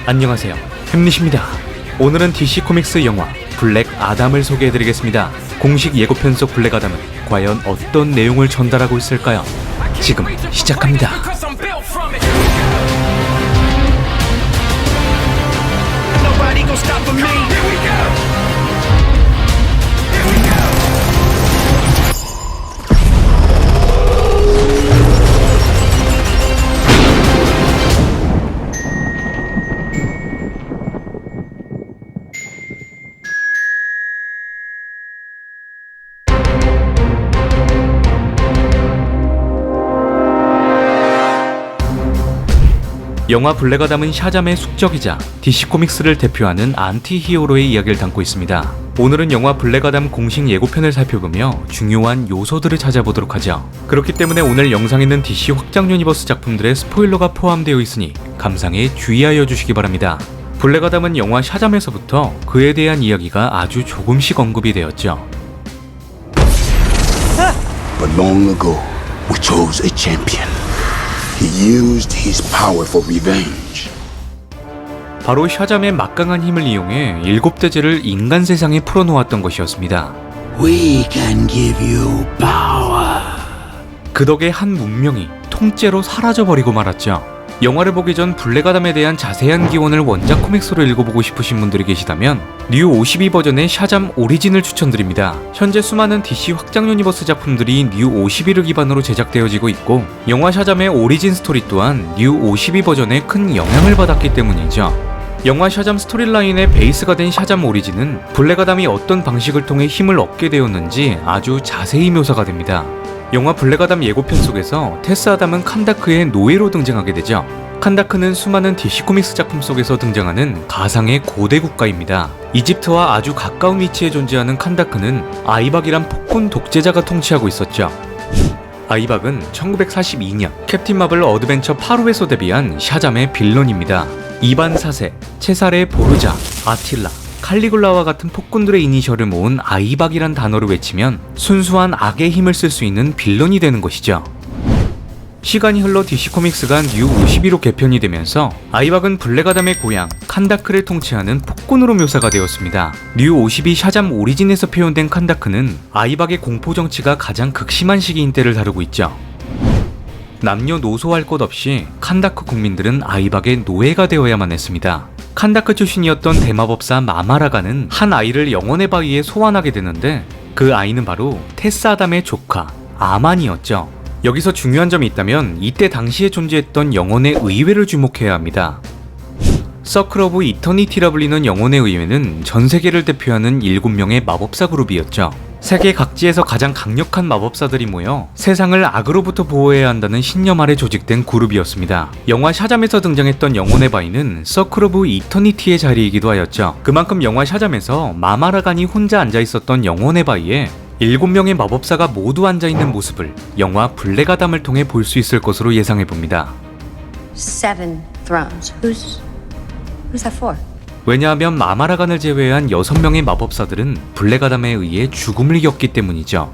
안녕하세요, 햄릿입니다. 오늘은 DC 코믹스 영화 블랙 아담을 소개해드리겠습니다. 공식 예고편 속 블랙 아담은 과연 어떤 내용을 전달하고 있을까요? 지금 시작합니다. 영화 블랙 아담은 샤잠의 숙적이자 DC 코믹스를 대표하는 안티 히어로의 이야기를 담고 있습니다. 오늘은 영화 블랙 아담 공식 예고편을 살펴보며 중요한 요소들을 찾아보도록 하죠. 그렇기 때문에 오늘 영상에는 DC 확장 유니버스 작품들의 스포일러가 포함되어 있으니 감상에 주의하여 주시기 바랍니다. 블랙 아담은 영화 샤잠에서부터 그에 대한 이야기가 아주 조금씩 언급이 되었죠. But long ago, we chose a champion. He used his power for revenge. 바로 샤잠의 막강한 힘을 이용해 7대제를 인간 세상에 풀어놓았던 것이었습니다. We can give you power. 그 덕에 한 문명이 통째로 사라져버리고 말았죠. 영화를 보기 전 블랙 아담에 대한 자세한 기원을 원작 코믹스로 읽어보고 싶으신 분들이 계시다면 뉴 52 버전의 샤잠 오리진을 추천드립니다. 현재 수많은 DC 확장 유니버스 작품들이 뉴 52를 기반으로 제작되어지고 있고 영화 샤잠의 오리진 스토리 또한 뉴 52 버전에 큰 영향을 받았기 때문이죠. 영화 샤잠 스토리라인의 베이스가 된 샤잠 오리진은 블랙 아담이 어떤 방식을 통해 힘을 얻게 되었는지 아주 자세히 묘사가 됩니다. 영화 블랙 아담 예고편 속에서 테스 아담은 칸다크의 노예로 등장하게 되죠. 칸다크는 수많은 DC 코믹스 작품 속에서 등장하는 가상의 고대 국가입니다. 이집트와 아주 가까운 위치에 존재하는 칸다크는 아이박이란 폭군 독재자가 통치하고 있었죠. 아이박은 1942년 캡틴 마블 어드벤처 8호에서 데뷔한 샤잠의 빌런입니다. 이반 4세, 체사레 보르자, 아틸라, 칼리굴라와 같은 폭군들의 이니셜을 모은 아이박이란 단어를 외치면 순수한 악의 힘을 쓸 수 있는 빌런이 되는 것이죠. 시간이 흘러 DC 코믹스가 뉴 52로 개편이 되면서 아이박은 블랙 아담의 고향 칸다크를 통치하는 폭군으로 묘사가 되었습니다. 뉴 52 샤잠 오리진에서 표현된 칸다크는 아이박의 공포 정치가 가장 극심한 시기인 때를 다루고 있죠. 남녀노소할 것 없이 칸다크 국민들은 아이박의 노예가 되어야만 했습니다. 칸다크 출신이었던 대마법사 마마라가는 한 아이를 영혼의 바위에 소환하게 되는데 그 아이는 바로 테스 아담의 조카 아만이었죠. 여기서 중요한 점이 있다면 이때 당시에 존재했던 영혼의 의회를 주목해야 합니다. 서클 오브 이터니티라 불리는 영혼의 의회는 전 세계를 대표하는 7명의 마법사 그룹이었죠. 세계 각지에서 가장 강력한 마법사들이 모여 세상을 악으로부터 보호해야 한다는 신념 아래 조직된 그룹이었습니다. 영화 샤잠에서 등장했던 영혼의 바위는 서클 오브 이터니티의 자리이기도 하였죠. 그만큼 영화 샤잠에서 마마라간이 혼자 앉아있었던 영혼의 바위에 7명의 마법사가 모두 앉아있는 모습을 영화 블랙 아담을 통해 볼 수 있을 것으로 예상해봅니다. 7 thrones. Who's that for? 왜냐하면 마마라간을 제외한 6명의 마법사들은 블랙 아담에 의해 죽음을 겪기 때문이죠.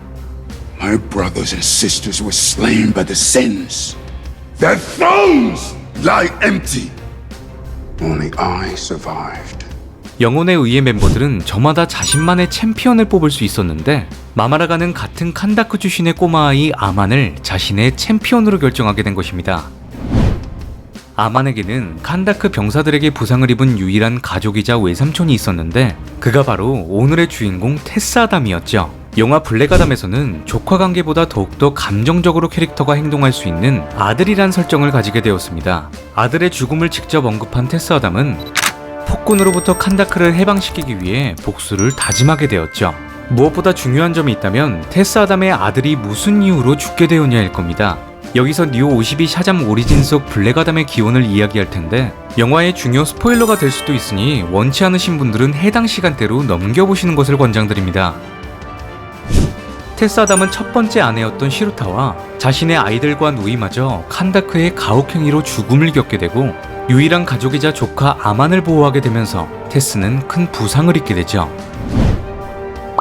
My brothers and sisters were slain by the sins. Their thrones lie empty. Only I survived. 영혼의 의회 멤버들은 저마다 자신만의 챔피언을 뽑을 수 있었는데 마마라간은 같은 칸다크 출신의 꼬마아이 아만을 자신의 챔피언으로 결정하게 된 것입니다. 아만에게는 칸다크 병사들에게 부상을 입은 유일한 가족이자 외삼촌이 있었는데 그가 바로 오늘의 주인공 테스 아담이었죠. 영화 블랙 아담에서는 조카 관계보다 더욱더 감정적으로 캐릭터가 행동할 수 있는 아들이란 설정을 가지게 되었습니다. 아들의 죽음을 직접 언급한 테스 아담은 폭군으로부터 칸다크를 해방시키기 위해 복수를 다짐하게 되었죠. 무엇보다 중요한 점이 있다면 테스 아담의 아들이 무슨 이유로 죽게 되었냐일 겁니다. 여기서 뉴 52 샤잠 오리진 속 블랙 아담의 기원을 이야기할 텐데 영화의 중요 스포일러가 될 수도 있으니 원치 않으신 분들은 해당 시간대로 넘겨보시는 것을 권장드립니다. 테스 아담은 첫 번째 아내였던 시루타와 자신의 아이들과 누이마저 칸다크의 가혹행위로 죽음을 겪게 되고 유일한 가족이자 조카 아만을 보호하게 되면서 테스는 큰 부상을 입게 되죠.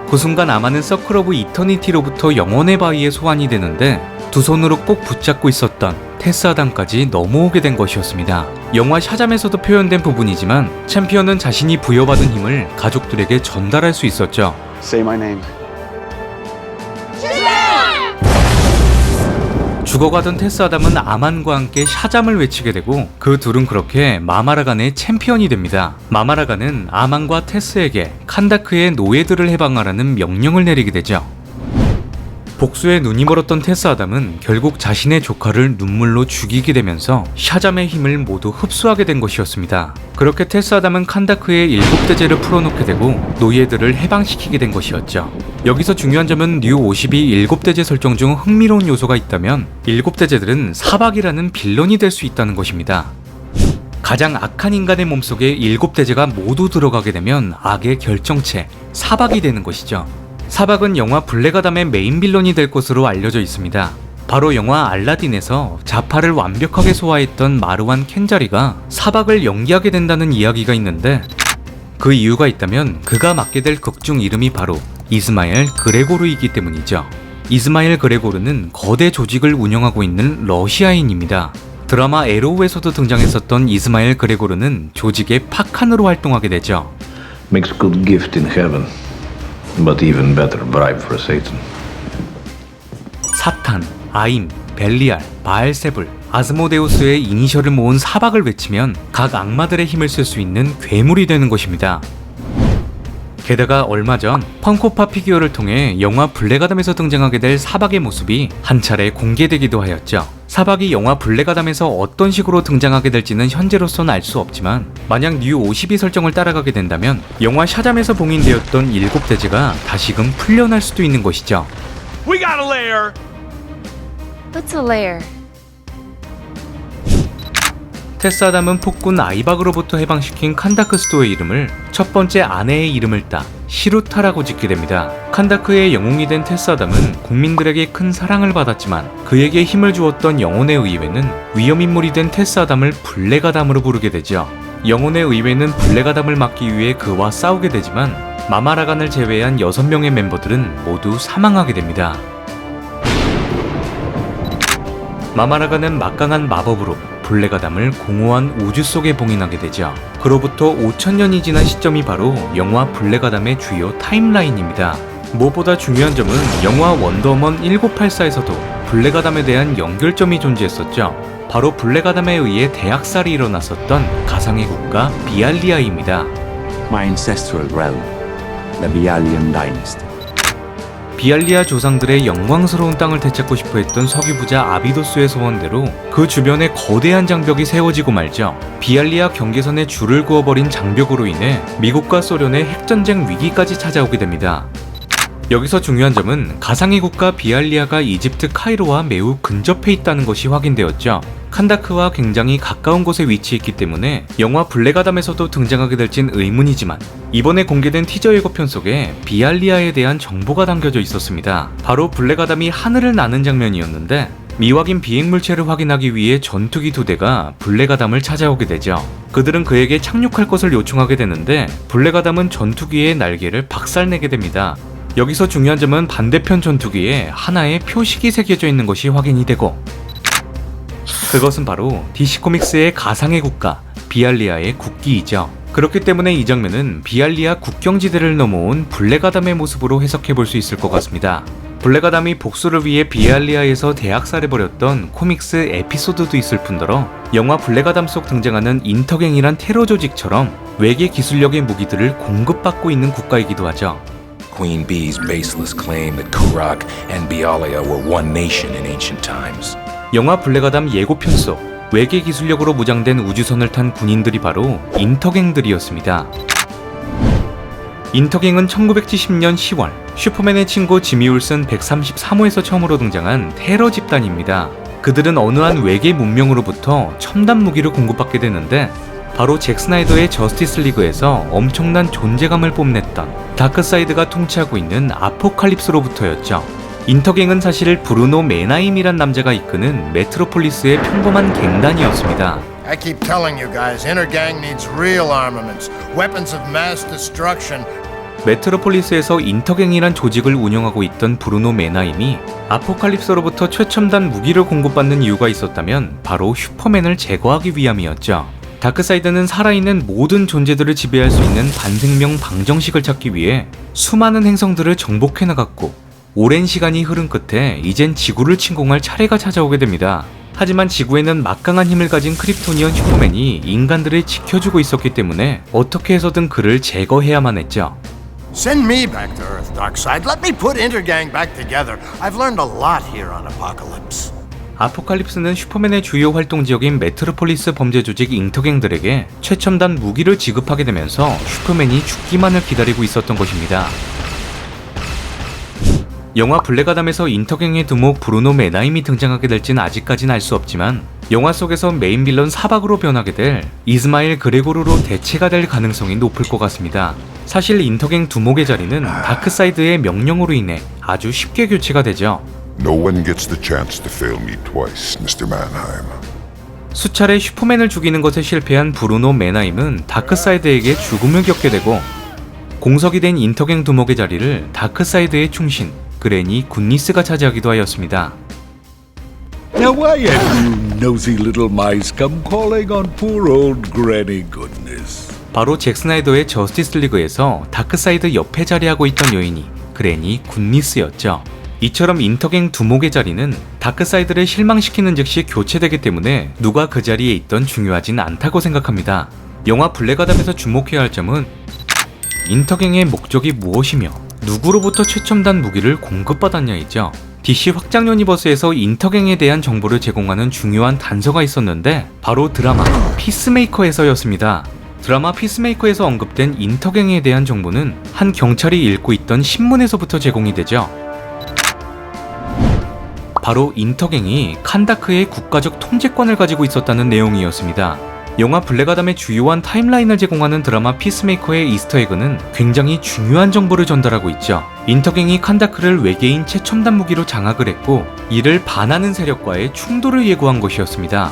그 순간 아만은 서클 오브 이터니티로부터 영혼의 바위에 소환이 되는데 두 손으로 꼭 붙잡고 있었던 테스 아담까지 넘어오게 된 것이었습니다. 영화 샤잠에서도 표현된 부분이지만 챔피언은 자신이 부여받은 힘을 가족들에게 전달할 수 있었죠. Say my name. 죽어가던 테스 아담은 아만과 함께 샤잠을 외치게 되고 그 둘은 그렇게 마마라간의 챔피언이 됩니다. 마마라간은 아만과 테스에게 칸다크의 노예들을 해방하라는 명령을 내리게 되죠. 복수에 눈이 멀었던 테스 아담은 결국 자신의 조카를 눈물로 죽이게 되면서 샤잠의 힘을 모두 흡수하게 된 것이었습니다. 그렇게 테스 아담은 칸다크의 7대제를 풀어놓게 되고 노예들을 해방시키게 된 것이었죠. 여기서 중요한 점은 뉴 52 7대제 설정 중 흥미로운 요소가 있다면 7대제들은 사박이라는 빌런이 될 수 있다는 것입니다. 가장 악한 인간의 몸속에 7대제가 모두 들어가게 되면 악의 결정체, 사박이 되는 것이죠. 사박은 영화 블랙아담의 메인 빌런이 될 것으로 알려져 있습니다. 바로 영화 알라딘에서 자파를 완벽하게 소화했던 마르완 켄자리가 사박을 연기하게 된다는 이야기가 있는데 그 이유가 있다면 그가 맡게 될 극중 이름이 바로 이스마엘 그레고르이기 때문이죠. 이스마엘 그레고르는 거대 조직을 운영하고 있는 러시아인입니다. 드라마 에로우에서도 등장했었던 이스마엘 그레고르는 조직의 파칸으로 활동하게 되죠. Makes good gift in heaven, but even better bribe for Satan. 사탄, 아임, 벨리알, 바알세불, 아스모데우스의 이니셜을 모은 사박을 외치면 각 악마들의 힘을 쓸 수 있는 괴물이 되는 것입니다. 게다가 얼마 전 펑코파 피규어를 통해 영화 블랙아담에서 등장하게 될 사박의 모습이 한 차례 공개되기도 하였죠. 사박이 영화 블랙아담에서 어떤 식으로 등장하게 될지는 현재로서는 알 수 없지만 만약 뉴 52 설정을 따라가게 된다면 영화 샤잠에서 봉인되었던 7대제가 다시금 풀려날 수도 있는 것이죠. We got a lair. What's a lair? 테스 아담은 폭군 아이박으로부터 해방시킨 칸다크스토의 이름을 첫 번째 아내의 이름을 따 시루타라고 짓게 됩니다. 칸다크의 영웅이 된 테스 아담은 국민들에게 큰 사랑을 받았지만 그에게 힘을 주었던 영혼의 의회는 위험인물이 된 테스 아담을 블랙아담으로 부르게 되죠. 영혼의 의회는 블랙아담을 막기 위해 그와 싸우게 되지만 마마라간을 제외한 6명의 멤버들은 모두 사망하게 됩니다. 마마라간은 막강한 마법으로 블랙아담을 공허한 우주 속에 봉인하게 되죠. 그로부터 5000년이 지난 시점이 바로 영화 블랙아담의 주요 타임라인입니다. 무엇보다 중요한 점은 영화 원더우먼 1984에서도 블랙아담에 대한 연결점이 존재했었죠. 바로 블랙아담에 의해 대학살이 일어났었던 가상의 국가 비알리아입니다. My ancestral realm, the Bialian dynasty. 비알리아 조상들의 영광스러운 땅을 되찾고 싶어 했던 석유부자 아비도스의 소원대로 그 주변에 거대한 장벽이 세워지고 말죠. 비알리아 경계선에 줄을 그어버린 장벽으로 인해 미국과 소련의 핵전쟁 위기까지 찾아오게 됩니다. 여기서 중요한 점은 가상의 국가 비알리아가 이집트 카이로와 매우 근접해 있다는 것이 확인되었죠. 칸다크와 굉장히 가까운 곳에 위치했기 때문에 영화 블랙아담에서도 등장하게 될진 의문이지만 이번에 공개된 티저 예고편 속에 비알리아에 대한 정보가 담겨져 있었습니다. 바로 블랙아담이 하늘을 나는 장면이었는데 미확인 비행물체를 확인하기 위해 전투기 2대가 블랙아담을 찾아오게 되죠. 그들은 그에게 착륙할 것을 요청하게 되는데 블랙아담은 전투기의 날개를 박살내게 됩니다. 여기서 중요한 점은 반대편 전투기에 하나의 표식이 새겨져 있는 것이 확인이 되고 그것은 바로 DC 코믹스의 가상의 국가 비알리아의 국기이죠. 그렇기 때문에 이 장면은 비알리아 국경지대를 넘어온 블랙아담의 모습으로 해석해 볼 수 있을 것 같습니다. 블랙아담이 복수를 위해 비알리아에서 대학살해버렸던 코믹스 에피소드도 있을 뿐더러 영화 블랙아담 속 등장하는 인터갱이란 테러 조직처럼 외계 기술력의 무기들을 공급받고 있는 국가이기도 하죠. Queen Bee's baseless claim that Kurak and Bialia were one nation in ancient times. 영화 블랙아담 예고편 속 외계 기술력으로 무장된 우주선을 탄 군인들이 바로 인터갱들이었습니다. 인터갱은 1970년 10월 슈퍼맨의 친구 지미 올슨 133호에서 처음으로 등장한 테러 집단입니다. 그들은 어느 한 외계 문명으로부터 첨단 무기를 공급받게 되는데 바로 잭 스나이더의 저스티스 리그에서 엄청난 존재감을 뽐냈던 다크사이드가 통치하고 있는 아포칼립스로부터였죠. 인터갱은 사실 브루노 메나임이란 남자가 이끄는 메트로폴리스의 평범한 갱단이었습니다. I keep telling you guys, Intergang needs real armaments, weapons of mass destruction. 메트로폴리스에서 인터갱이란 조직을 운영하고 있던 브루노 메나임이 아포칼립스로부터 최첨단 무기를 공급받는 이유가 있었다면 바로 슈퍼맨을 제거하기 위함이었죠. 다크사이드는 살아있는 모든 존재들을 지배할 수 있는 반생명 방정식을 찾기 위해 수많은 행성들을 정복해 나갔고, 오랜 시간이 흐른 끝에 이젠 지구를 침공할 차례가 찾아오게 됩니다. 하지만 지구에는 막강한 힘을 가진 크립토니언 슈퍼맨이 인간들을 지켜주고 있었기 때문에 어떻게 해서든 그를 제거해야만 했죠. Send me back to Earth, Darkseid. Let me put Intergang back together. I've learned a lot here on Apocalypse. 아포칼립스는 슈퍼맨의 주요 활동 지역인 메트로폴리스 범죄 조직 인터갱들에게 최첨단 무기를 지급하게 되면서 슈퍼맨이 죽기만을 기다리고 있었던 것입니다. 영화 블랙아담에서 인터갱의 두목 브루노 메나임이 등장하게 될지는 아직까진 알 수 없지만, 영화 속에서 메인 빌런 사박으로 변하게 될 이스마일 그레고르로 대체가 될 가능성이 높을 것 같습니다. 사실 인터갱 두목의 자리는 다크사이드의 명령으로 인해 아주 쉽게 교체가 되죠. No one gets the chance to fail me twice, Mr. Mannheim. 수차례 슈퍼맨을 죽이는 것에 실패한 브루노 메나임은 다크사이드에게 죽음을 겪게 되고, 공석이 된 인터갱 두목의 자리를 다크사이드의 충신 그레니 굿니스가 차지하기도 하였습니다. Now why have you nosy little mice come calling on poor old Granny Goodness? 바로 잭 스나이더의 저스티스 리그에서 다크사이드 옆에 자리하고 있던 여인이 그레니 굿니스였죠. 이처럼 인터갱 두목의 자리는 다크사이드를 실망시키는 즉시 교체되기 때문에 누가 그 자리에 있던 중요하진 않다고 생각합니다. 영화 블랙아담에서 주목해야 할 점은 인터갱의 목적이 무엇이며 누구로부터 최첨단 무기를 공급받았냐이죠. DC 확장 유니버스에서 인터갱에 대한 정보를 제공하는 중요한 단서가 있었는데 바로 드라마 피스메이커에서였습니다. 드라마 피스메이커에서 언급된 인터갱에 대한 정보는 한 경찰이 읽고 있던 신문에서부터 제공이 되죠. 바로 인터갱이 칸다크의 국가적 통제권을 가지고 있었다는 내용이었습니다. 영화 블랙아담의 주요한 타임라인을 제공하는 드라마 피스메이커의 이스터에그는 굉장히 중요한 정보를 전달하고 있죠. 인터갱이 칸다크를 외계인 최첨단 무기로 장악을 했고, 이를 반하는 세력과의 충돌을 예고한 것이었습니다.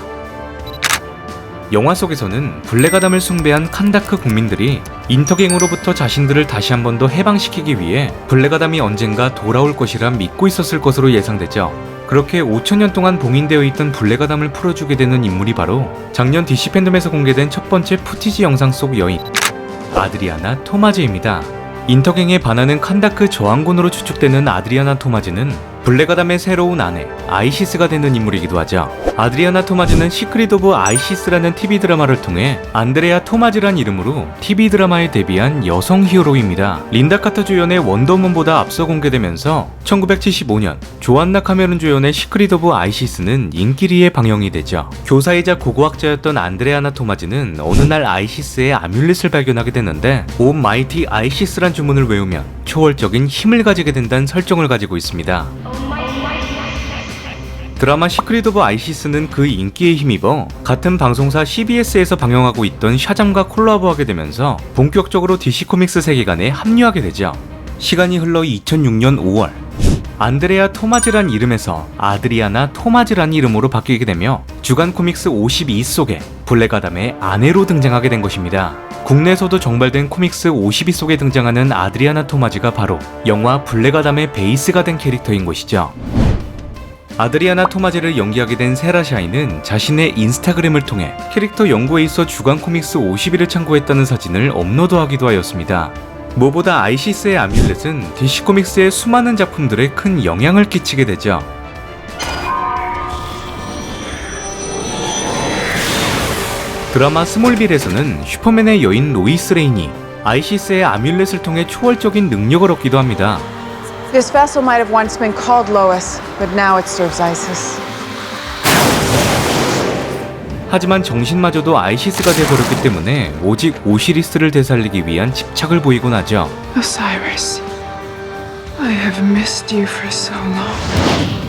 영화 속에서는 블랙아담을 숭배한 칸다크 국민들이 인터갱으로부터 자신들을 다시 한 번 더 해방시키기 위해 블랙아담이 언젠가 돌아올 것이라 믿고 있었을 것으로 예상되죠. 그렇게 5000년 동안 봉인되어 있던 블랙아담을 풀어주게 되는 인물이 바로 작년 DC 팬덤에서 공개된 첫 번째 푸티지 영상 속 여인 아드리아나 토마즈입니다. 인터갱에 반하는 칸다크 저항군으로 추측되는 아드리아나 토마즈는 블랙아담의 새로운 아내 아이시스가 되는 인물이기도 하죠. 아드리아나 토마즈는 시크릿 오브 아이시스라는 TV 드라마를 통해 안드레아 토마즈란 이름으로 TV 드라마에 데뷔한 여성 히어로입니다. 린다 카터 주연의 원더우먼보다 앞서 공개되면서 1975년 조안나 카메론 주연의 시크릿 오브 아이시스는 인기리에 방영이 되죠. 교사이자 고고학자였던 안드레아나 토마즈는 어느 날 아이시스의 아뮬렛을 발견하게 되는데 오 마이티 아이시스란 주문을 외우면 초월적인 힘을 가지게 된다는 설정을 가지고 있습니다. 드라마 시크릿 오브 아이시스는 그 인기에 힘입어 같은 방송사 CBS에서 방영하고 있던 샤잠과 콜라보하게 되면서 본격적으로 DC 코믹스 세계관에 합류하게 되죠. 시간이 흘러 2006년 5월, 안드레아 토마즈란 이름에서 아드리아나 토마즈란 이름으로 바뀌게 되며 주간 코믹스 52 속에 블랙아담의 아내로 등장하게 된 것입니다. 국내에서도 정발된 코믹스 52 속에 등장하는 아드리아나 토마즈가 바로 영화 블랙아담의 베이스가 된 캐릭터인 것이죠. 아드리아나 토마즈를 연기하게 된 세라 샤이는 자신의 인스타그램을 통해 캐릭터 연구에 있어 주간 코믹스 51을 참고했다는 사진을 업로드하기도 하였습니다. 무엇보다 아이시스의 아뮬렛은 DC 코믹스의 수많은 작품들에 큰 영향을 끼치게 되죠. 드라마 스몰빌에서는 슈퍼맨의 여인 로이스 레인이 아이시스의 아뮬렛을 통해 초월적인 능력을 얻기도 합니다. This vessel might have once been called Lois, but now it serves Isis. 하지만 정신마저도 아이시스가 되어버렸기 때문에 오직 오시리스를 되살리기 위한 집착을 보이곤 하죠. Osiris, I have missed you for so long.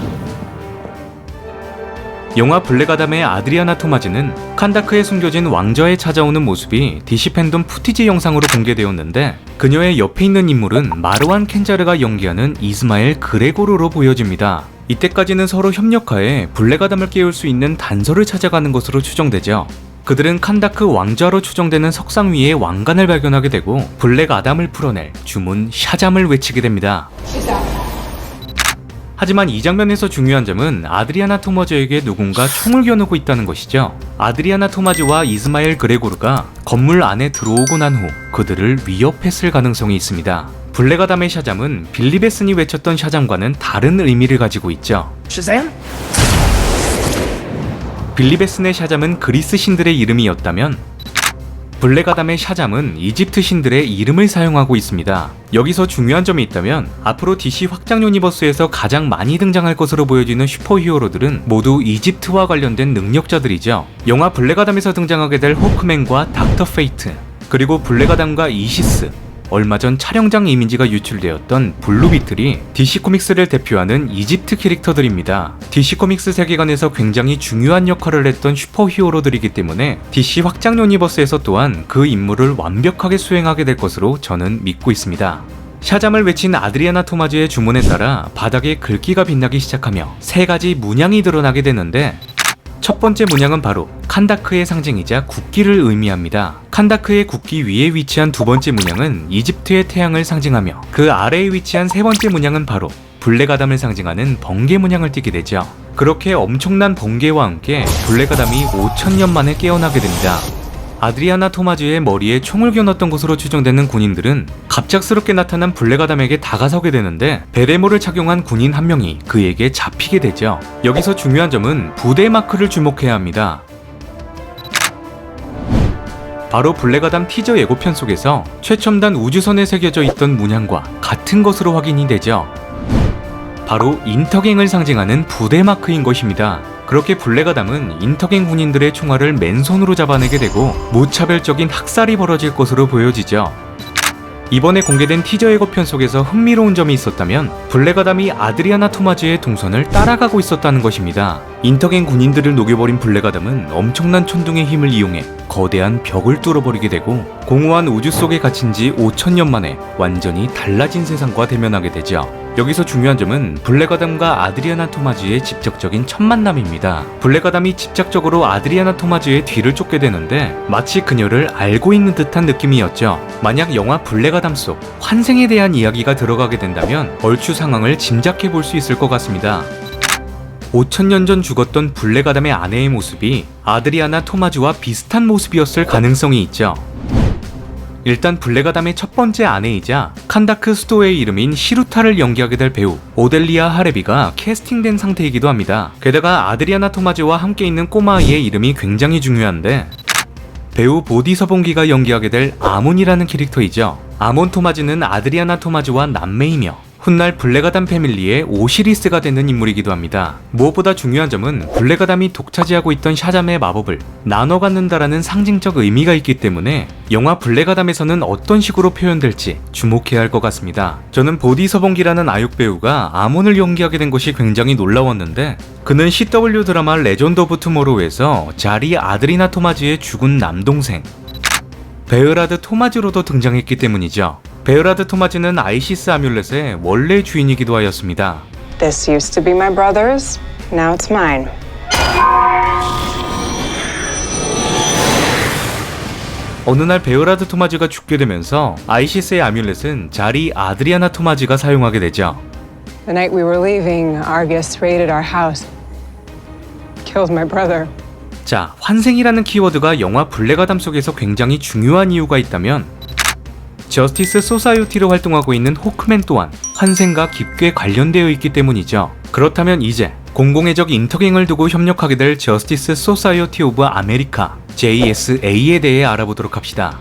영화 블랙아담의 아드리아나 토마즈는 칸다크에 숨겨진 왕좌에 찾아오는 모습이 DC 팬덤 푸티지 영상으로 공개되었는데 그녀의 옆에 있는 인물은 마르완 켄자르가 연기하는 이스마엘 그레고르로 보여집니다. 이때까지는 서로 협력하에 블랙아담을 깨울 수 있는 단서를 찾아가는 것으로 추정되죠. 그들은 칸다크 왕좌로 추정되는 석상 위에 왕관을 발견하게 되고 블랙 아담을 풀어낼 주문 샤잠을 외치게 됩니다. 하지만 이 장면에서 중요한 점은 아드리아나 토마즈에게 누군가 총을 겨누고 있다는 것이죠. 아드리아나 토마즈와 이스마엘 그레고르가 건물 안에 들어오고 난 후 그들을 위협했을 가능성이 있습니다. 블랙 아담의 샤잠은 빌리 베슨이 외쳤던 샤잠과는 다른 의미를 가지고 있죠. 빌리 베슨의 샤잠은 그리스 신들의 이름이었다면 블랙 아담의 샤잠은 이집트 신들의 이름을 사용하고 있습니다. 여기서 중요한 점이 있다면 앞으로 DC 확장 유니버스에서 가장 많이 등장할 것으로 보여지는 슈퍼히어로들은 모두 이집트와 관련된 능력자들이죠. 영화 블랙 아담에서 등장하게 될 호크맨과 닥터 페이트, 그리고 블랙 아담과 이시스, 얼마 전 촬영장 이미지가 유출되었던 블루비틀이 DC 코믹스를 대표하는 이집트 캐릭터들입니다. DC 코믹스 세계관에서 굉장히 중요한 역할을 했던 슈퍼히어로들이기 때문에 DC 확장 유니버스에서 또한 그 임무를 완벽하게 수행하게 될 것으로 저는 믿고 있습니다. 샤잠을 외친 아드리아나 토마즈의 주문에 따라 바닥에 글귀가 빛나기 시작하며 세 가지 문양이 드러나게 되는데, 첫 번째 문양은 바로 칸다크의 상징이자 국기를 의미합니다. 칸다크의 국기 위에 위치한 두 번째 문양은 이집트의 태양을 상징하며, 그 아래에 위치한 세 번째 문양은 바로 블랙 아담을 상징하는 번개 문양을 띠게 되죠. 그렇게 엄청난 번개와 함께 블랙 아담이 5000년 만에 깨어나게 됩니다. 아드리아나 토마즈의 머리에 총을 겨눴던 것으로 추정되는 군인들은 갑작스럽게 나타난 블랙 아담에게 다가서게 되는데, 베레모를 착용한 군인 한 명이 그에게 잡히게 되죠. 여기서 중요한 점은 부대 마크를 주목해야 합니다. 바로 블랙 아담 티저 예고편 속에서 최첨단 우주선에 새겨져 있던 문양과 같은 것으로 확인이 되죠. 바로 인터갱을 상징하는 부대 마크인 것입니다. 그렇게 블랙 아담은 인터갱 군인들의 총알을 맨손으로 잡아내게 되고 무차별적인 학살이 벌어질 것으로 보여지죠. 이번에 공개된 티저 예고편 속에서 흥미로운 점이 있었다면 블랙 아담이 아드리아나 토마즈의 동선을 따라가고 있었다는 것입니다. 인터갱 군인들을 녹여버린 블랙 아담은 엄청난 천둥의 힘을 이용해 거대한 벽을 뚫어버리게 되고 공허한 우주 속에 갇힌 지 5000년 만에 완전히 달라진 세상과 대면하게 되죠. 여기서 중요한 점은 블랙 아담과 아드리아나 토마즈의 직접적인 첫 만남입니다. 블랙 아담이 집착적으로 아드리아나 토마즈의 뒤를 쫓게 되는데 마치 그녀를 알고 있는 듯한 느낌이었죠. 만약 영화 블랙 아담 속 환생에 대한 이야기가 들어가게 된다면 얼추 상황을 짐작해 볼 수 있을 것 같습니다. 5000년 전 죽었던 블랙 아담의 아내의 모습이 아드리아나 토마즈와 비슷한 모습이었을 가능성이 있죠. 일단 블랙 아담의 첫 번째 아내이자 칸다크 수도의 이름인 시루타를 연기하게 될 배우 오델리아 하레비가 캐스팅된 상태이기도 합니다. 게다가 아드리아나 토마즈와 함께 있는 꼬마아이의 이름이 굉장히 중요한데, 배우 보디 서봉기가 연기하게 될 아몬이라는 캐릭터이죠. 아몬 토마즈는 아드리아나 토마즈와 남매이며 훗날 블랙 아담 패밀리의 오시리스가 되는 인물이기도 합니다. 무엇보다 중요한 점은 블랙 아담이 독차지하고 있던 샤잠의 마법을 나눠 갖는다라는 상징적 의미가 있기 때문에 영화 블랙 아담에서는 어떤 식으로 표현될지 주목해야 할 것 같습니다. 저는 보디 서봉기라는 아육 배우가 아몬을 연기하게 된 것이 굉장히 놀라웠는데, 그는 CW 드라마 레전드 오브 투모로우에서 자리 아드리나 토마즈의 죽은 남동생 베으라드 토마즈로도 등장했기 때문이죠. 베으라드 토마즈는 아이시스 아뮬렛의 원래 주인이기도 하였습니다. This used to be my brother's, now it's mine. 어느 날 베으라드 토마즈가 죽게 되면서 아이시스의 아뮬렛은 자리 아드리아나 토마즈가 사용하게 되죠. The night we were leaving, Argus raided our house. Killed my brother. 자, 환생이라는 키워드가 영화 블랙 아담 속에서 굉장히 중요한 이유가 있다면 저스티스 소사이어티로 활동하고 있는 호크맨 또한 환생과 깊게 관련되어 있기 때문이죠. 그렇다면 이제 공공의 적 인터갱을 두고 협력하게 될 저스티스 소사이어티 오브 아메리카 JSA에 대해 알아보도록 합시다.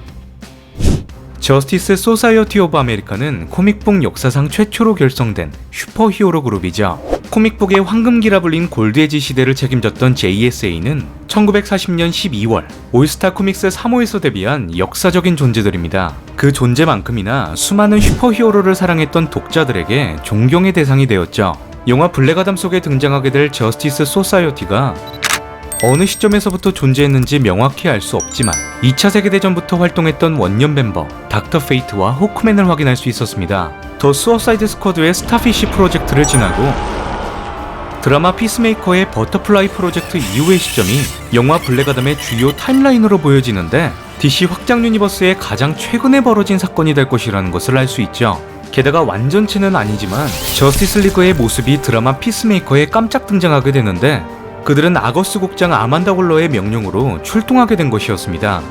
저스티스 소사이어티 오브 아메리카는 코믹북 역사상 최초로 결성된 슈퍼히어로 그룹이죠. 코믹북의 황금기라 불린 골드에지 시대를 책임졌던 JSA는 1940년 12월 올스타 코믹스 3호에서 데뷔한 역사적인 존재들입니다. 그 존재만큼이나 수많은 슈퍼히어로를 사랑했던 독자들에게 존경의 대상이 되었죠. 영화 블랙 아담 속에 등장하게 될 저스티스 소사이어티가 어느 시점에서부터 존재했는지 명확히 알 수 없지만 2차 세계대전부터 활동했던 원년 멤버 닥터 페이트와 호크맨을 확인할 수 있었습니다. 더 수어사이드 스쿼드의 스타피쉬 프로젝트를 지나고 드라마 피스메이커의 버터플라이 프로젝트 이후의 시점이 영화 블랙아담의 주요 타임라인으로 보여지는데 DC 확장 유니버스의 가장 최근에 벌어진 사건이 될 것이라는 것을 알 수 있죠. 게다가 완전체는 아니지만 저스티스 리그의 모습이 드라마 피스메이커에 깜짝 등장하게 되는데 그들은 아거스 국장 아만다 홀러의 명령으로 출동하게 된 것이었습니다.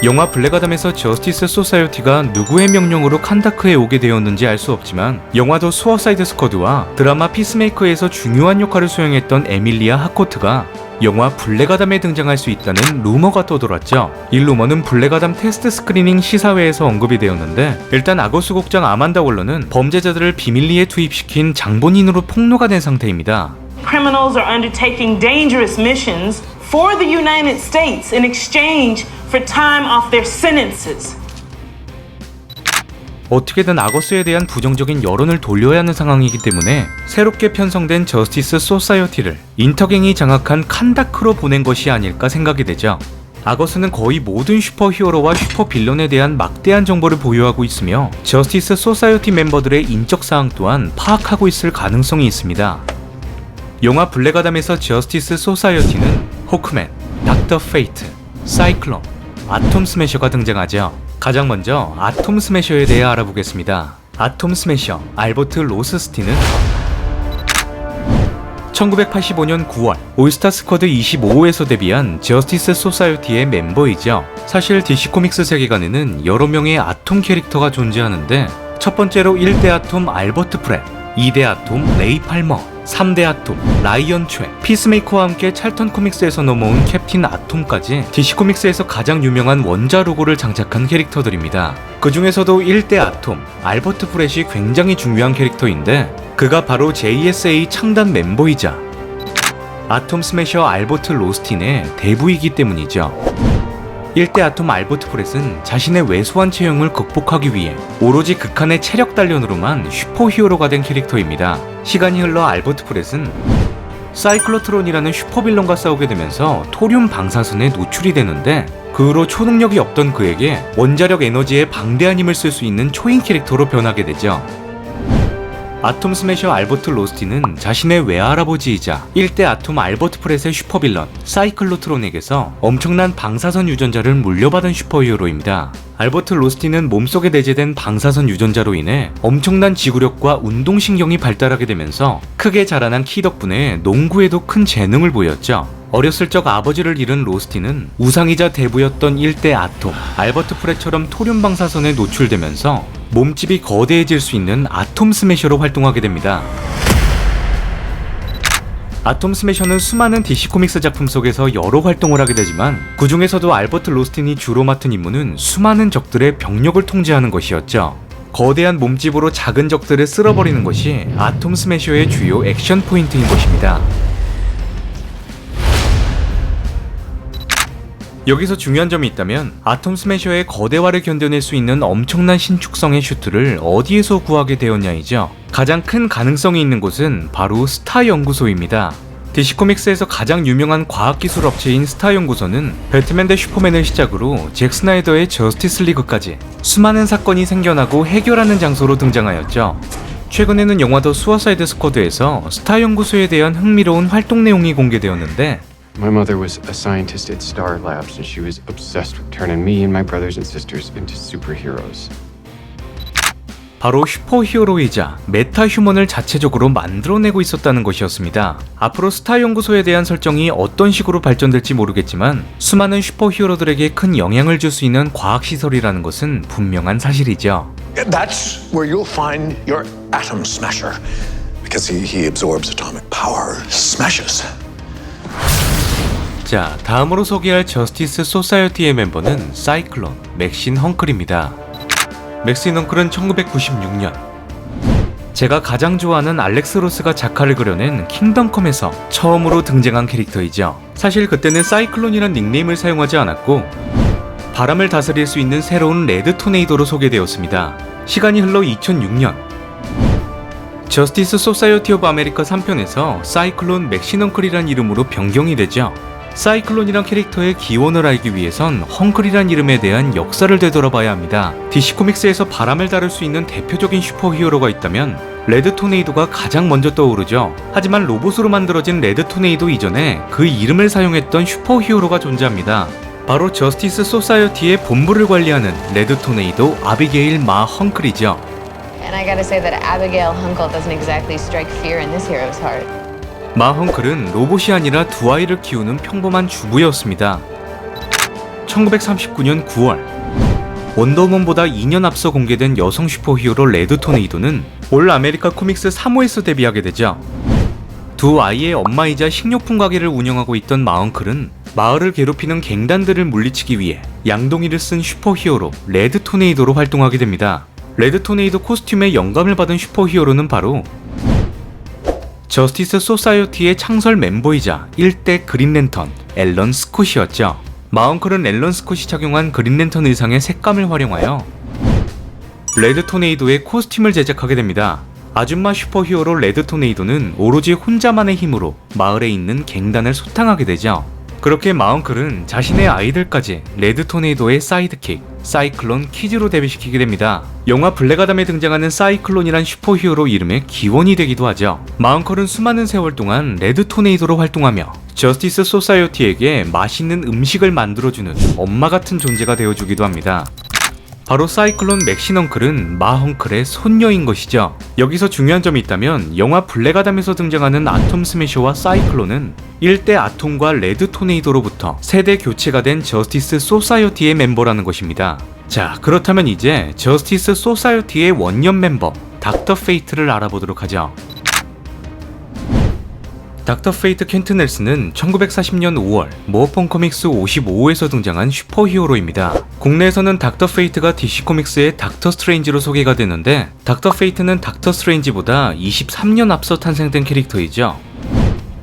영화 블랙아담에서 저스티스 소사이어티가 누구의 명령으로 칸다크에 오게 되었는지 알 수 없지만 영화 더 수어사이드 스쿼드와 드라마 피스메이커에서 중요한 역할을 수행했던 에밀리아 하코트가 영화 블랙아담에 등장할 수 있다는 루머가 떠돌았죠. 이 루머는 블랙아담 테스트 스크리닝 시사회에서 언급이 되었는데 일단 아거스 국장 아만다 홀러는 범죄자들을 비밀리에 투입시킨 장본인으로 폭로가 된 상태입니다. Criminals are undertaking dangerous missions for the United States in exchange for time off their sentences. 어떻게든 아거스에 대한 부정적인 여론을 돌려야 하는 상황이기 때문에 새롭게 편성된 저스티스 소사이어티를 인터갱이 장악한 칸다크로 보낸 것이 아닐까 생각이 되죠. 아거스는 거의 모든 슈퍼히어로와 슈퍼빌런에 대한 막대한 정보를 보유하고 있으며 저스티스 소사이어티 멤버들의 인적사항 또한 파악하고 있을 가능성이 있습니다. 영화 블랙아담에서 저스티스 소사이어티는 호크맨, 닥터 페이트, 사이클론, 아톰 스매셔가 등장하죠. 가장 먼저 아톰 스매셔에 대해 알아보겠습니다. 아톰 스매셔 알버트 로스스틴은 1985년 9월 올스타 스쿼드 25호에서 데뷔한 저스티스 소사이어티의 멤버이죠. 사실 DC 코믹스 세계관에는 여러 명의 아톰 캐릭터가 존재하는데 첫 번째로 1대 아톰 알버트 프렛, 2대 아톰 레이 팔머, 3대 아톰 라이언 최, 피스메이커와 함께 찰턴 코믹스에서 넘어온 캡틴 아톰까지 DC 코믹스에서 가장 유명한 원자 로고를 장착한 캐릭터들입니다. 그 중에서도 1대 아톰 알버트 프렛이 굉장히 중요한 캐릭터인데 그가 바로 JSA 창단 멤버이자 아톰 스매셔 알버트 로스틴의 대부이기 때문이죠. 1대 아톰 알버트 프렛은 자신의 왜소한 체형을 극복하기 위해 오로지 극한의 체력 단련으로만 슈퍼히어로가 된 캐릭터입니다. 시간이 흘러 알버트 프렛은 사이클로트론이라는 슈퍼빌런과 싸우게 되면서 토륨 방사선에 노출이 되는데 그 후로 초능력이 없던 그에게 원자력 에너지에 방대한 힘을 쓸 수 있는 초인 캐릭터로 변하게 되죠. 아톰 스매셔 알버트 로스틴은 자신의 외할아버지이자 1대 아톰 알버트 프렛의 슈퍼빌런 사이클로트론에게서 엄청난 방사선 유전자를 물려받은 슈퍼히어로입니다. 알버트 로스틴은 몸속에 내재된 방사선 유전자로 인해 엄청난 지구력과 운동신경이 발달하게 되면서 크게 자라난 키 덕분에 농구에도 큰 재능을 보였죠. 어렸을 적 아버지를 잃은 로스틴은 우상이자 대부였던 1대 아톰 알버트 프렛처럼 토륨 방사선에 노출되면서 몸집이 거대해질 수 있는 아톰 스매셔로 활동하게 됩니다. 아톰 스매셔는 수많은 DC 코믹스 작품 속에서 여러 활동을 하게 되지만 그 중에서도 알버트 로스틴이 주로 맡은 임무는 수많은 적들의 병력을 통제하는 것이었죠. 거대한 몸집으로 작은 적들을 쓸어버리는 것이 아톰 스매셔의 주요 액션 포인트인 것입니다. 여기서 중요한 점이 있다면 아톰 스매셔의 거대화를 견뎌낼 수 있는 엄청난 신축성의 슈트를 어디에서 구하게 되었냐이죠. 가장 큰 가능성이 있는 곳은 바로 스타 연구소입니다. DC 코믹스에서 가장 유명한 과학기술 업체인 스타 연구소는 배트맨 대 슈퍼맨을 시작으로 잭 스나이더의 저스티스 리그까지 수많은 사건이 생겨나고 해결하는 장소로 등장하였죠. 최근에는 영화 더 수어사이드 스쿼드에서 스타 연구소에 대한 흥미로운 활동 내용이 공개되었는데 My mother was a scientist at Star Labs, and she was obsessed with turning me and my brothers and sisters into superheroes. 바로 슈퍼히어로이자 메타 휴먼을 자체적으로 만들어내고 있었다는 것이었습니다. 앞으로 스타 연구소에 대한 설정이 어떤 식으로 발전될지 모르겠지만 수많은 슈퍼히어로들에게 큰 영향을 줄 수 있는 과학시설이라는 것은 분명한 사실이죠. That's where you'll find your atom smasher. Because he absorbs atomic power, smashes. 자, 다음으로 소개할 저스티스 소사이어티의 멤버는 사이클론, 맥신 헝클입니다. 맥신 헝클은 1996년 제가 가장 좋아하는 알렉스 로스가 작화를 그려낸 킹덤컴에서 처음으로 등장한 캐릭터이죠. 사실 그때는 사이클론이란 닉네임을 사용하지 않았고 바람을 다스릴 수 있는 새로운 레드 토네이도로 소개되었습니다. 시간이 흘러 2006년 저스티스 소사이어티 오브 아메리카 3편에서 사이클론 맥신 헝클이란 이름으로 변경이 되죠. 사이클론이란 캐릭터의 기원을 알기 위해선 헝클이란 이름에 대한 역사를 되돌아봐야 합니다. DC 코믹스에서 바람을 다룰 수 있는 대표적인 슈퍼히어로가 있다면 레드 토네이도가 가장 먼저 떠오르죠. 하지만 로봇으로 만들어진 레드 토네이도 이전에 그 이름을 사용했던 슈퍼히어로가 존재합니다. 바로 저스티스 소사이어티의 본부를 관리하는 레드 토네이도 아비게일 마 헝클이죠. And I gotta say that Abigail Hunkle doesn't exactly strike fear in this hero's heart. 마 헝클은 로봇이 아니라 두 아이를 키우는 평범한 주부였습니다. 1939년 9월 원더우먼보다 2년 앞서 공개된 여성 슈퍼히어로 레드 토네이도는 올 아메리카 코믹스 3호에서 데뷔하게 되죠. 두 아이의 엄마이자 식료품 가게를 운영하고 있던 마 헝클은 마을을 괴롭히는 갱단들을 물리치기 위해 양동이를 쓴 슈퍼히어로 레드 토네이도로 활동하게 됩니다. 레드 토네이도 코스튬에 영감을 받은 슈퍼히어로는 바로 저스티스 소사이어티의 창설 멤버이자 1대 그린랜턴 앨런 스콧이었죠. 마운클은 앨런 스콧이 착용한 그린랜턴 의상의 색감을 활용하여 레드 토네이도의 코스튬을 제작하게 됩니다. 아줌마 슈퍼히어로 레드 토네이도는 오로지 혼자만의 힘으로 마을에 있는 갱단을 소탕하게 되죠. 그렇게 마운클은 자신의 아이들까지 레드 토네이도의 사이드킥 사이클론 키즈로 데뷔시키게 됩니다. 영화 블랙아담에 등장하는 사이클론이란 슈퍼히어로 이름의 기원이 되기도 하죠. 마운클은 수많은 세월 동안 레드 토네이도로 활동하며 저스티스 소사이어티에게 맛있는 음식을 만들어주는 엄마 같은 존재가 되어주기도 합니다. 바로 사이클론 맥시넌클은 마 헝클의 손녀인 것이죠. 여기서 중요한 점이 있다면 영화 블랙아담에서 등장하는 아톰 스매셔와 사이클론은 1대 아톰과 레드 토네이도로부터 세대 교체가 된 저스티스 소사이어티의 멤버라는 것입니다. 자, 그렇다면 이제 저스티스 소사이어티의 원년 멤버 닥터 페이트를 알아보도록 하죠. 닥터 페이트 켄트 넬슨은 1940년 5월 모어폰 코믹스 55호에서 등장한 슈퍼히어로입니다. 국내에서는 닥터 페이트가 DC 코믹스의 닥터 스트레인지로 소개가 되는데 닥터 페이트는 닥터 스트레인지보다 23년 앞서 탄생된 캐릭터이죠.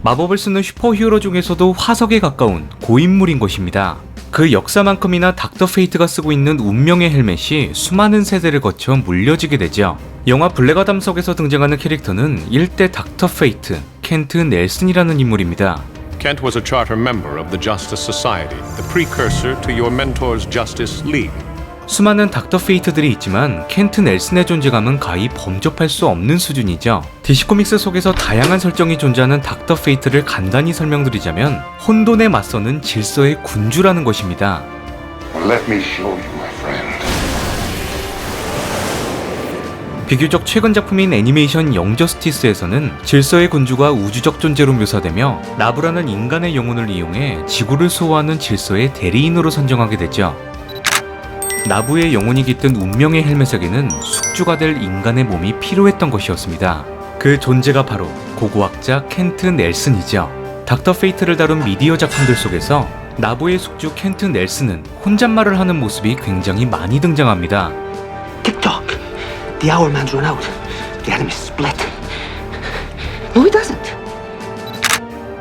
마법을 쓰는 슈퍼히어로 중에서도 화석에 가까운 고인물인 것입니다. 그 역사만큼이나 닥터 페이트가 쓰고 있는 운명의 헬멧이 수많은 세대를 거쳐 물려지게 되죠. 영화 블랙아담 속에서 등장하는 캐릭터는 1대 닥터 페이트, 켄트 넬슨이라는 인물입니다. Kent was a charter member of the Justice Society, the precursor to your mentor's Justice League. 수많은 닥터 페이트들이 있지만 켄트 넬슨의 존재감은 가히 범접할 수 없는 수준이죠. DC 코믹스 속에서 다양한 설정이 존재하는 닥터 페이트를 간단히 설명드리자면 혼돈에 맞서는 질서의 군주라는 것입니다. Let me show you, my friend. 비교적 최근 작품인 애니메이션 영저스티스에서는 질서의 군주가 우주적 존재로 묘사되며 라브라는 인간의 영혼을 이용해 지구를 수호하는 질서의 대리인으로 선정하게 되죠. 나부의 영혼이 깃든 운명의 헬멧에게는 숙주가 될 인간의 몸이 필요했던 것이었습니다. 그 존재가 바로 고고학자 켄트 넬슨이죠. 닥터 페이트를 다룬 미디어 작품들 속에서 나부의 숙주 켄트 넬슨은 혼잣말을 하는 모습이 굉장히 많이 등장합니다. TikTok. The hour man's run out. The enemy's split. No, he doesn't.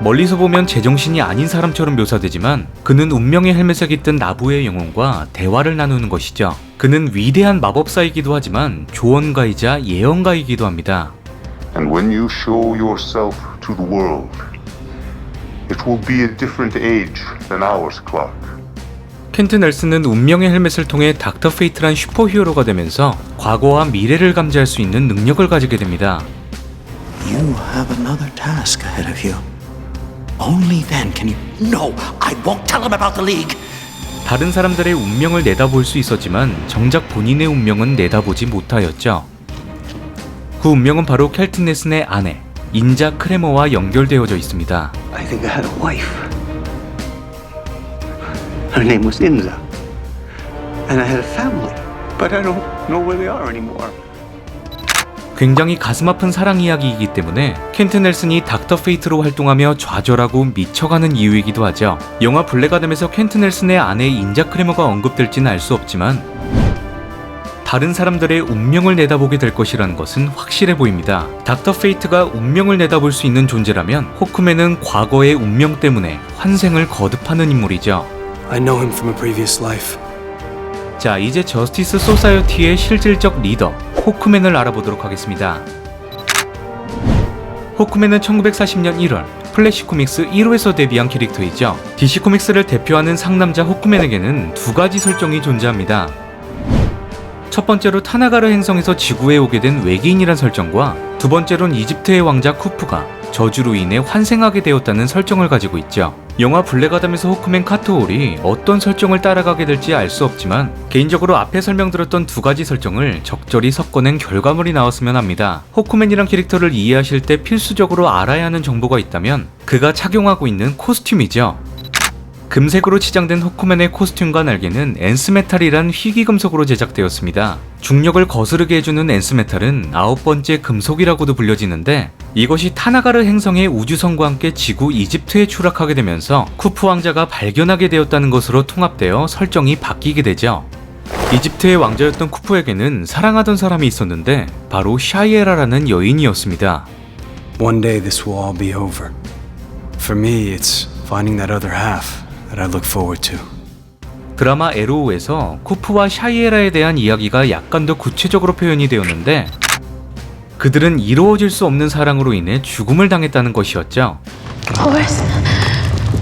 멀리서 보면 제정신이 아닌 사람처럼 묘사되지만 그는 운명의 헬멧에 깃든 나부의 영혼과 대화를 나누는 것이죠. 그는 위대한 마법사이기도 하지만 조언가이자 예언가이기도 합니다. And when you show yourself to the world, it will be a different age than ours, Clark. 켄트 넬슨은 운명의 헬멧을 통해 닥터 페이트란 슈퍼히어로가 되면서 과거와 미래를 감지할 수 있는 능력을 가지게 됩니다. You have another task ahead of you. Only then can you... No, I won't tell him about the League. 다른 사람들의 운명을 내다볼 수 있었지만 정작 본인의 운명은 내다보지 못하였죠. 그 운명은 바로 켈트 넬슨의 아내 인자 크레머와 연결되어져 있습니다. I think I had a wife. Her name was Inza. And I had a family. But I don't know where they are anymore. 굉장히 가슴 아픈 사랑 이야기이기 때문에 켄트 넬슨이 닥터 페이트로 활동하며 좌절하고 미쳐가는 이유이기도 하죠. 영화 블랙아담에서 켄트 넬슨의 아내 인자 크레머가 언급될지는 알 수 없지만 다른 사람들의 운명을 내다보게 될 것이라는 것은 확실해 보입니다. 닥터 페이트가 운명을 내다볼 수 있는 존재라면 호크맨은 과거의 운명 때문에 환생을 거듭하는 인물이죠. I know him from a previous life. 자, 이제 저스티스 소사이어티의 실질적 리더 호크맨을 알아보도록 하겠습니다. 호크맨은 1940년 1월 플래시 코믹스 1호에서 데뷔한 캐릭터이죠. DC 코믹스를 대표하는 상남자 호크맨에게는 두 가지 설정이 존재합니다. 첫 번째로 타나가르 행성에서 지구에 오게 된 외계인이란 설정과 두 번째로는 이집트의 왕자 쿠프가 저주로 인해 환생하게 되었다는 설정을 가지고 있죠. 영화 블랙아담에서 호크맨 카트홀이 어떤 설정을 따라가게 될지 알 수 없지만 개인적으로 앞에 설명드렸던 두 가지 설정을 적절히 섞어낸 결과물이 나왔으면 합니다. 호크맨이란 캐릭터를 이해하실 때 필수적으로 알아야 하는 정보가 있다면 그가 착용하고 있는 코스튬이죠. 금색으로 치장된 호크맨의 코스튬과 날개는 엔스메탈이란 희귀금속으로 제작되었습니다. 중력을 거스르게 해주는 엔스메탈은 9번째 금속이라고도 불려지는데 이것이 타나가르 행성의 우주선과 함께 지구 이집트에 추락하게 되면서 쿠프 왕자가 발견하게 되었다는 것으로 통합되어 설정이 바뀌게 되죠. 이집트의 왕자였던 쿠프에게는 사랑하던 사람이 있었는데 바로 샤이에라라는 여인이었습니다. One day this will all be over. For me, it's finding that other half that I look forward to. 드라마 에로우에서 쿠프와 샤이에라에 대한 이야기가 약간 더 구체적으로 표현이 되었는데 그들은 이루어질 수 없는 사랑으로 인해 죽음을 당했다는 것이었죠. Lois,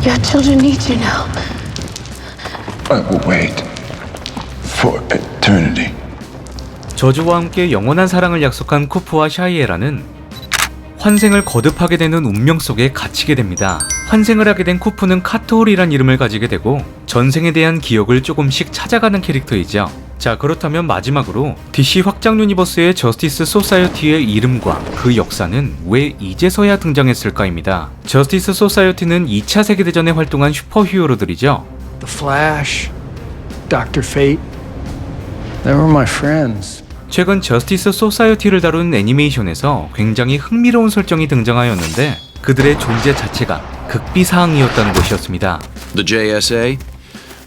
your children need you now. I will wait for eternity. 저주와 함께 영원한 사랑을 약속한 쿠프와 샤이에라는 환생을 거듭하게 되는 운명 속에 갇히게 됩니다. 환생을 하게 된 쿠프는 카트홀이란 이름을 가지게 되고 전생에 대한 기억을 조금씩 찾아가는 캐릭터이죠. 자, 그렇다면 마지막으로 DC 확장 유니버스의 저스티스 소사이어티의 이름과 그 역사는 왜 이제서야 등장했을까입니다. 저스티스 소사이어티는 2차 세계대전에 활동한 슈퍼히어로들이죠. The Flash, Dr. Fate, they were my friends. 최근 저스티스 소사이어티를 다룬 애니메이션에서 굉장히 흥미로운 설정이 등장하였는데 그들의 존재 자체가 극비사항이었다는 것이었습니다. The JSA?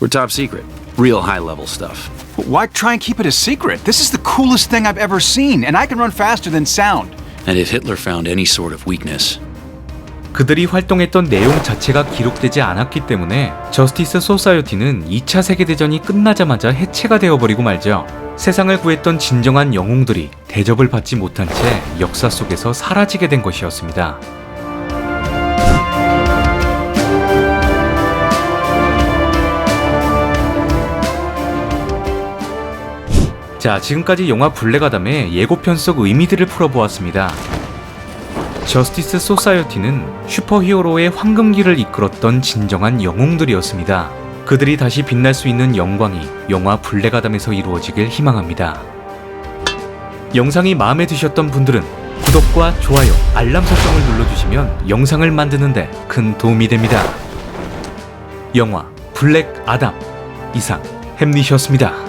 We're top secret. Real high-level stuff. But why try and keep it a secret? This is the coolest thing I've ever seen, and I can run faster than sound. And if Hitler found any sort of weakness, 그들이 활동했던 내용 자체가 기록되지 않았기 때문에 저스티스 소사이어티는 2차 세계대전이 끝나자마자 해체가 되어버리고 말죠. 세상을 구했던 진정한 영웅들이 대접을 받지 못한 채 역사 속에서 사라지게 된 것이었습니다. 자, 지금까지 영화 블랙아담의 예고편 속 의미들을 풀어보았습니다. 저스티스 소사이어티는 슈퍼히어로의 황금기를 이끌었던 진정한 영웅들이었습니다. 그들이 다시 빛날 수 있는 영광이 영화 블랙아담에서 이루어지길 희망합니다. 영상이 마음에 드셨던 분들은 구독과 좋아요, 알람 설정을 눌러주시면 영상을 만드는데 큰 도움이 됩니다. 영화 블랙아담 이상 햄릿이었습니다.